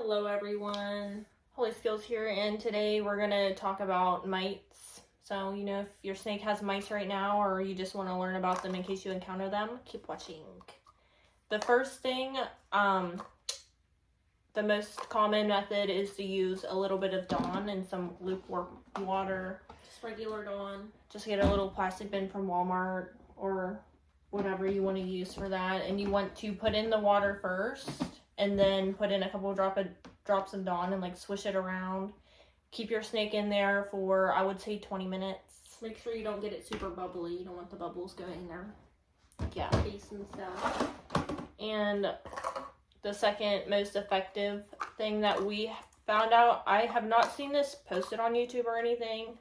Hello everyone, Holy Skills here, and today we're going to talk about mites. So, you know, if your snake has mites right now or you just want to learn about them in case you encounter them, keep watching. The first thing, the most common method is to use a little bit of Dawn and some lukewarm water. Just regular Dawn. Just get a little plastic bin from Walmart or whatever you want to use for that. And you want to put in the water first and then put in a couple drops of Dawn and like swish it around. Keep your snake in there for, I would say, 20 minutes. Make sure you don't get it super bubbly. You don't want the bubbles going in there. Yeah. Face and stuff. And the second most effective thing that we found out, I have not seen this posted on YouTube or anything,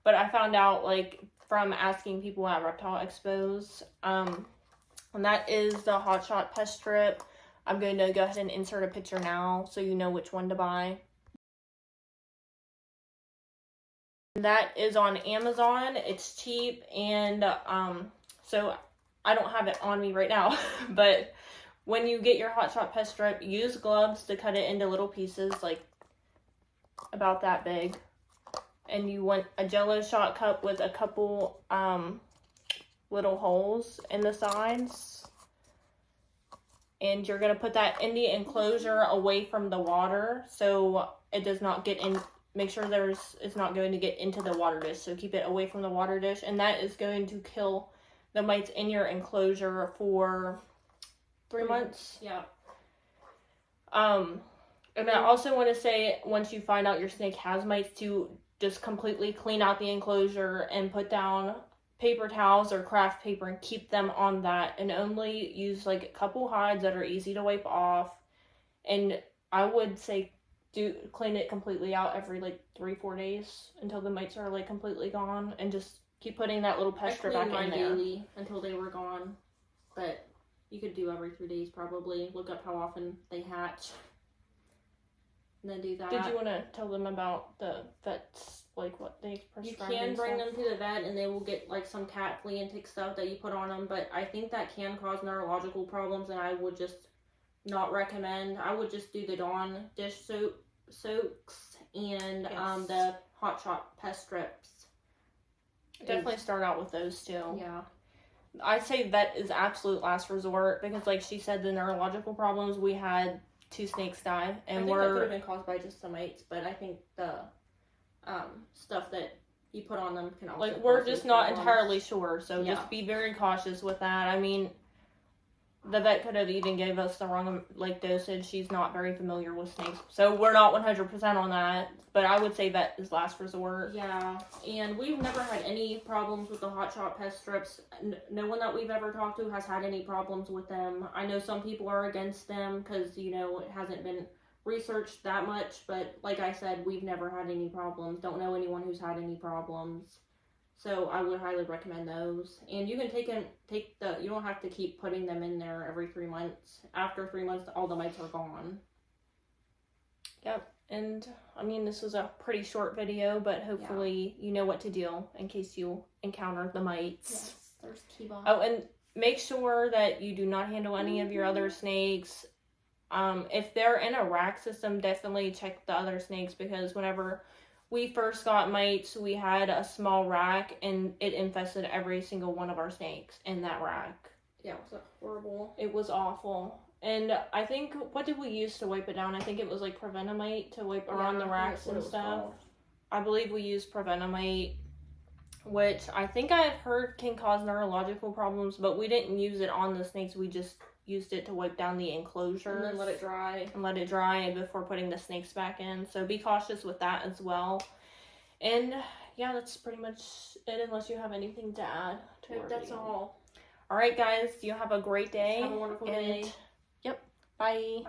but I found out like from asking people at Reptile Expos, and that is the Hot Shot Pest Strip. I'm going to go ahead and insert a picture now so you know which one to buy. That is on Amazon. It's cheap, and so I don't have it on me right now, but when you get your Hot Shot Pest Strip, use gloves to cut it into little pieces like about that big. And you want a Jello shot cup with a couple little holes in the sides. And you're going to put that in the enclosure away from the water so it does not get in. Make sure it's not going to get into the water dish. So keep it away from the water dish. And that is going to kill the mites in your enclosure for 3 months. Yeah. And I also want to say, once you find out your snake has mites, to just completely clean out the enclosure and put down paper towels or craft paper and keep them on that, and only use like a couple hides that are easy to wipe off. And I would say clean it completely out every like 3-4 days until the mites are like completely gone, and just keep putting that little pest strip back in there daily until they were gone. But you could do every 3 days probably. Look up how often they hatch and then do that. Did you want to tell them about the vets, like what they prescribe? You can bring them to the vet and they will get like some cat flea and tick stuff that you put on them, but I think that can cause neurological problems, and I would just not recommend. I would just do the Dawn dish soaks and the Hot Shot Pest Strips. Definitely start out with those too. Yeah. I'd say vet is absolute last resort, because like she said, the neurological problems, we had 2 snakes die, and I think that could have been caused by just the mites, but I think the stuff that you put on them can also, like, we're just not entirely sure, so just be very cautious with that. I mean, the vet could have even gave us the wrong like dosage. She's not very familiar with snakes, so we're not 100% on that, but I would say vet is last resort. Yeah, and we've never had any problems with the Hot Shot Pest Strips. No one that we've ever talked to has had any problems with them. I know some people are against them because, you know, it hasn't been researched that much, but like I said, we've never had any problems. Don't know anyone who's had any problems. So I would highly recommend those. And you can you don't have to keep putting them in there every 3 months. After 3 months, all the mites are gone. Yep. And I mean, this was a pretty short video, but hopefully you know what to do in case you encounter the mites. Yes, there's Kiba. Oh, and make sure that you do not handle any of your other snakes. If they're in a rack system, definitely check the other snakes, because whenever we first got mites, we had a small rack, and it infested every single one of our snakes in that rack. Yeah, it was horrible. It was awful. And I think, what did we use to wipe it down? I think it was like Prevenamite to wipe around the racks and stuff. I believe we used Prevenamite, which I think I've heard can cause neurological problems, but we didn't use it on the snakes. We just used it to wipe down the enclosure. And then let it dry. And let it dry before putting the snakes back in. So be cautious with that as well. And yeah, that's pretty much it, unless you have anything to add to our video. All. Alright guys, you have a great day. Have a wonderful day. Yep. Bye.